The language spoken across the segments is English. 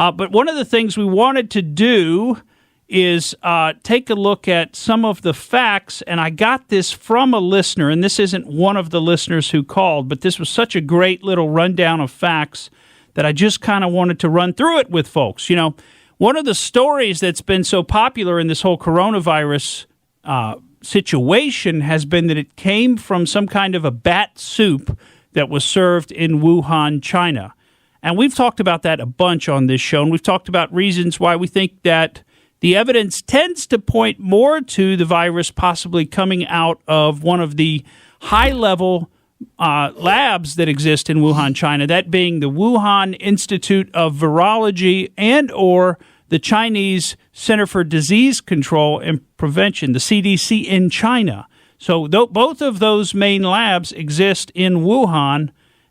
But one of the things we wanted to do is take a look at some of the facts, and I got this from a listener, and this isn't one of the listeners who called, but this was such a great little rundown of facts that I just kind of wanted to run through it with folks. You know, one of the stories that's been so popular in this whole coronavirus situation has been that it came from some kind of a bat soup that was served in Wuhan, China. And we've talked about that a bunch on this show, and we've talked about reasons why we think that the evidence tends to point more to the virus possibly coming out of one of the high-level labs that exist in Wuhan, China, that being the Wuhan Institute of Virology and or the Chinese Center for Disease Control and Prevention, the CDC in China. So both of those main labs exist in Wuhan.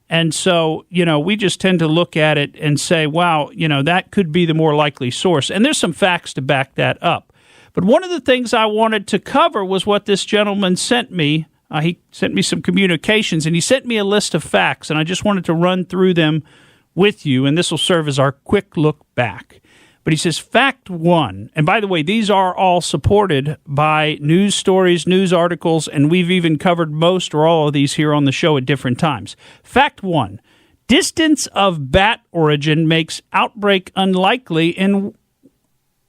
And so, you know, we just tend to look at it and say, wow, you know, that could be the more likely source. And there's some facts to back that up. But one of the things I wanted to cover was what this gentleman sent me. He sent me some communications, and he sent me a list of facts, and I just wanted to run through them with you, and this will serve as our quick look back. But he says, fact one, and by the way, these are all supported by news stories, news articles, and we've even covered most or all of these here on the show at different times. Fact one, distance of bat origin makes outbreak unlikely in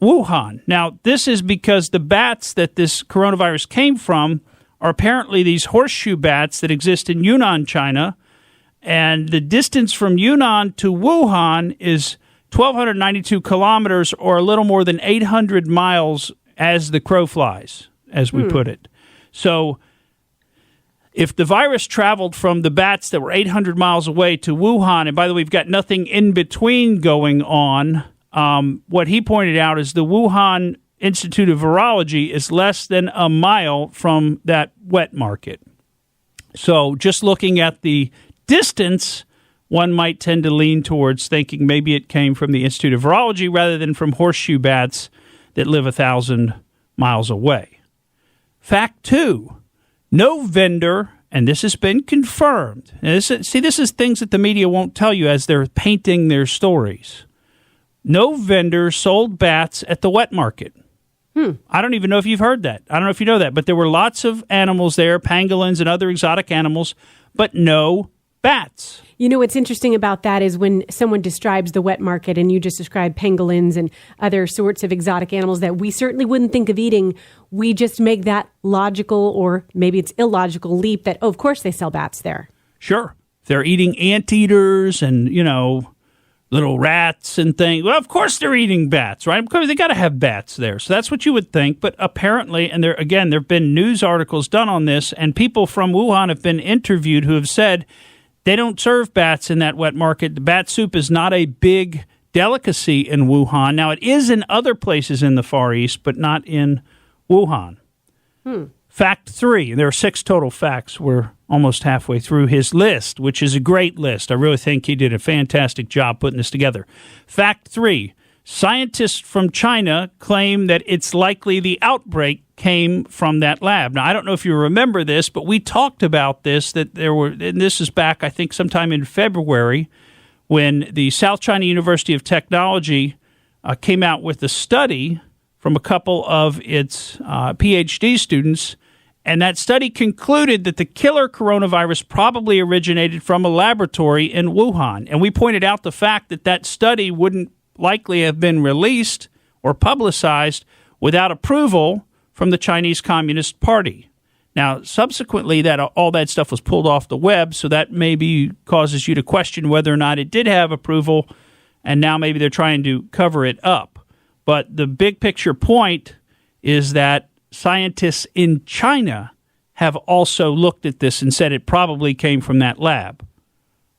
Wuhan. Now, this is because the bats that this coronavirus came from are apparently these horseshoe bats that exist in Yunnan, China, and the distance from Yunnan to Wuhan is 1,292 kilometers, or a little more than 800 miles as the crow flies, as we put it. So if the virus traveled from the bats that were 800 miles away to Wuhan, and by the way, we've got nothing in between going on, what he pointed out is the Wuhan Institute of Virology is less than a mile from that wet market. So just looking at the distance, one might tend to lean towards thinking maybe it came from the Institute of Virology rather than from horseshoe bats that live 1,000 miles away. Fact two, no vendor, and this has been confirmed. This is things that the media won't tell you as they're painting their stories. No vendor sold bats at the wet market. I don't even know if you've heard that. I don't know if you know that, but there were lots of animals there, pangolins and other exotic animals, but no bats. You know, what's interesting about that is when someone describes the wet market, and you just described pangolins and other sorts of exotic animals that we certainly wouldn't think of eating, we just make that logical, or maybe it's illogical leap that, oh, of course they sell bats there. Sure. They're eating anteaters and, you know, little rats and things. Well, of course they're eating bats, right? Because they got to have bats there. So that's what you would think. But apparently, and there have been news articles done on this, and people from Wuhan have been interviewed who have said they don't serve bats in that wet market. The bat soup is not a big delicacy in Wuhan. Now, it is in other places in the Far East, but not in Wuhan. Fact three, there are 6 total facts. We're almost halfway through his list, which is a great list. I really think he did a fantastic job putting this together. Fact three, scientists from China claim that it's likely the outbreak came from that lab. Now, I don't know if you remember this, but we talked about this, that there were, and this is back, I think, sometime in February, when the South China University of Technology came out with a study from a couple of its PhD students, and that study concluded that the killer coronavirus probably originated from a laboratory in Wuhan. And we pointed out the fact that that study wouldn't likely have been released or publicized without approval from the Chinese Communist Party. Now, subsequently, that all that stuff was pulled off the web, so that maybe causes you to question whether or not it did have approval, and now maybe they're trying to cover it up. But the big picture point is that scientists in China have also looked at this and said it probably came from that lab,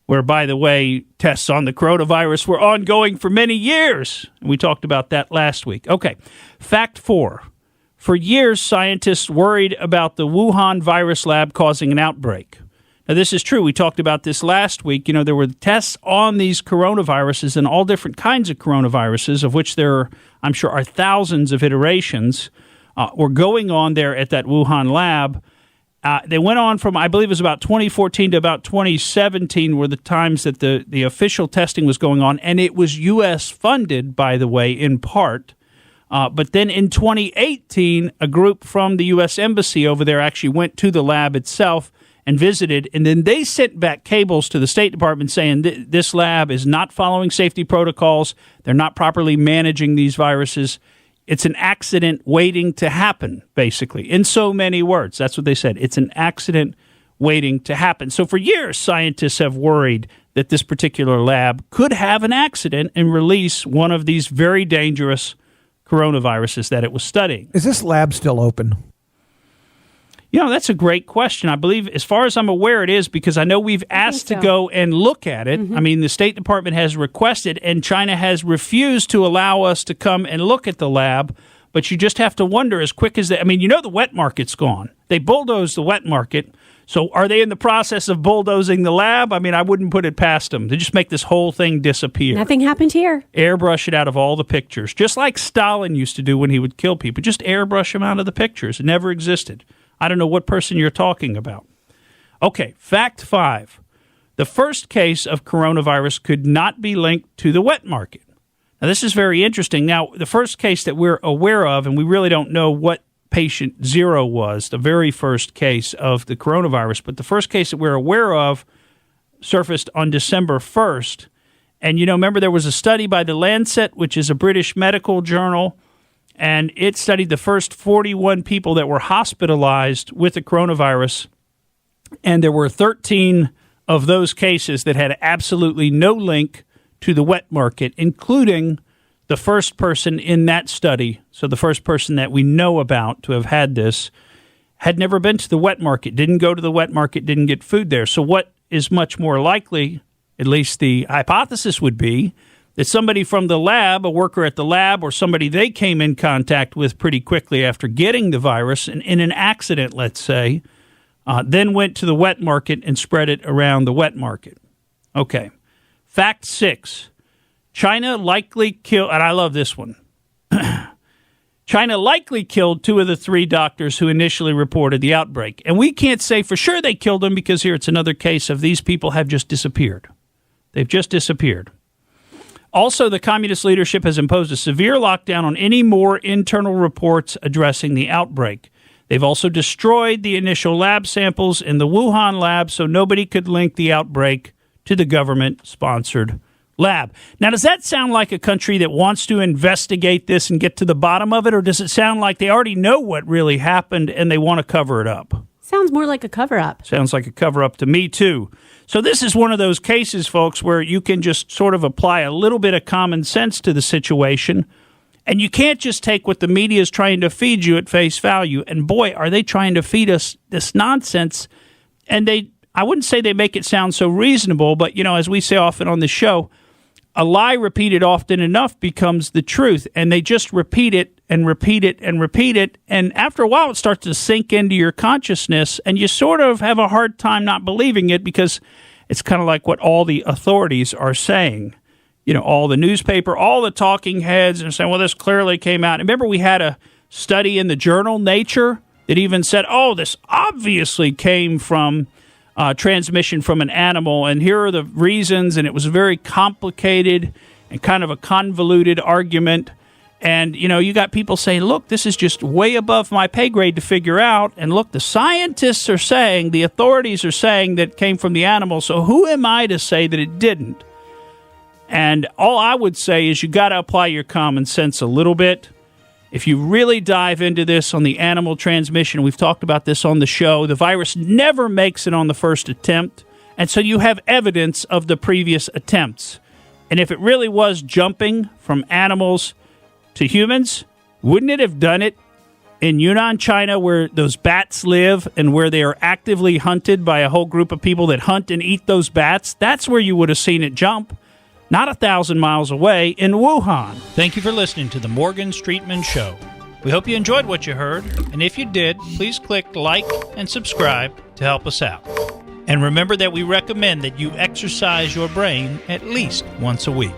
where, by the way, tests on the coronavirus were ongoing for many years. We talked about that last week. Okay, fact four. For years, scientists worried about the Wuhan virus lab causing an outbreak. Now, this is true. We talked about this last week. You know, there were tests on these coronaviruses and all different kinds of coronaviruses, of which there, I'm sure, are thousands of iterations, were going on there at that Wuhan lab. They went on from, I believe it was about 2014 to about 2017 were the times that the official testing was going on, and it was U.S. funded, by the way, in part. But then in 2018, a group from the U.S. Embassy over there actually went to the lab itself and visited, and then they sent back cables to the State Department saying this lab is not following safety protocols. They're not properly managing these viruses. It's an accident waiting to happen, basically, in so many words. That's what they said. It's an accident waiting to happen. So for years, scientists have worried that this particular lab could have an accident and release one of these very dangerous coronaviruses that it was studying. Is this lab still open? That's a great question. I believe, as far as I'm aware, it is, because I know we've asked to go and look at it. I mean, the State Department has requested, and China has refused to allow us to come and look at the lab. But you just have to wonder, as quick as the wet market's gone. They bulldozed the wet market. So are they in the process of bulldozing the lab? I mean, I wouldn't put it past them. They just make this whole thing disappear. Nothing happened here. Airbrush it out of all the pictures, just like Stalin used to do when he would kill people. Just airbrush them out of the pictures. It never existed. I don't know what person you're talking about. Okay, fact 5. The first case of coronavirus could not be linked to the wet market. Now, this is very interesting. Now, the first case that we're aware of, and we really don't know what patient 0 was, the very first case of the coronavirus, but the first case that we're aware of surfaced on December 1st. And, remember there was a study by The Lancet, which is a British medical journal, and it studied the first 41 people that were hospitalized with the coronavirus, and there were 13 of those cases that had absolutely no link to the wet market, including the first person in that study. So the first person that we know about to have had this had never been to the wet market, didn't go to the wet market, didn't get food there. So what is much more likely, at least the hypothesis would be, that somebody from the lab, a worker at the lab, or somebody they came in contact with pretty quickly after getting the virus, and in an accident, let's say, then went to the wet market and spread it around the wet market. Okay. Fact 6. China likely killed, and I love this one. China likely killed 2 of the 3 doctors who initially reported the outbreak. And we can't say for sure they killed them, because here it's another case of these people have just disappeared. They've just disappeared. Also, the communist leadership has imposed a severe lockdown on any more internal reports addressing the outbreak. They've also destroyed the initial lab samples in the Wuhan Lab, so nobody could link the outbreak to the government-sponsored lab. Now, does that sound like a country that wants to investigate this and get to the bottom of it, or does it sound like they already know what really happened and they want to cover it up? Sounds more like a cover-up. Sounds like a cover-up to me, too. So this is one of those cases, folks, where you can just sort of apply a little bit of common sense to the situation, and you can't just take what the media is trying to feed you at face value. And boy, are they trying to feed us this nonsense. And I wouldn't say they make it sound so reasonable, but, as we say often on the show, a lie repeated often enough becomes the truth, and they just repeat it and repeat it and repeat it, and after a while it starts to sink into your consciousness, and you sort of have a hard time not believing it, because it's kind of like what all the authorities are saying. All the newspaper, all the talking heads are saying, well, this clearly came out. And remember, we had a study in the journal Nature that even said, oh, this obviously came from transmission from an animal, and here are the reasons, and it was a very complicated and kind of a convoluted argument. And, you got people saying, look, this is just way above my pay grade to figure out, and look, the scientists are saying, the authorities are saying that it came from the animal, so who am I to say that it didn't? And all I would say is you got to apply your common sense a little bit. If you really dive into this on the animal transmission, we've talked about this on the show, the virus never makes it on the first attempt, and so you have evidence of the previous attempts. And if it really was jumping from animals to humans, wouldn't it have done it in Yunnan, China, where those bats live and where they are actively hunted by a whole group of people that hunt and eat those bats? That's where you would have seen it jump. Not 1,000 miles away in Wuhan. Thank you for listening to the Morgan Streetman Show. We hope you enjoyed what you heard, and if you did, please click like and subscribe to help us out. And remember that we recommend that you exercise your brain at least once a week.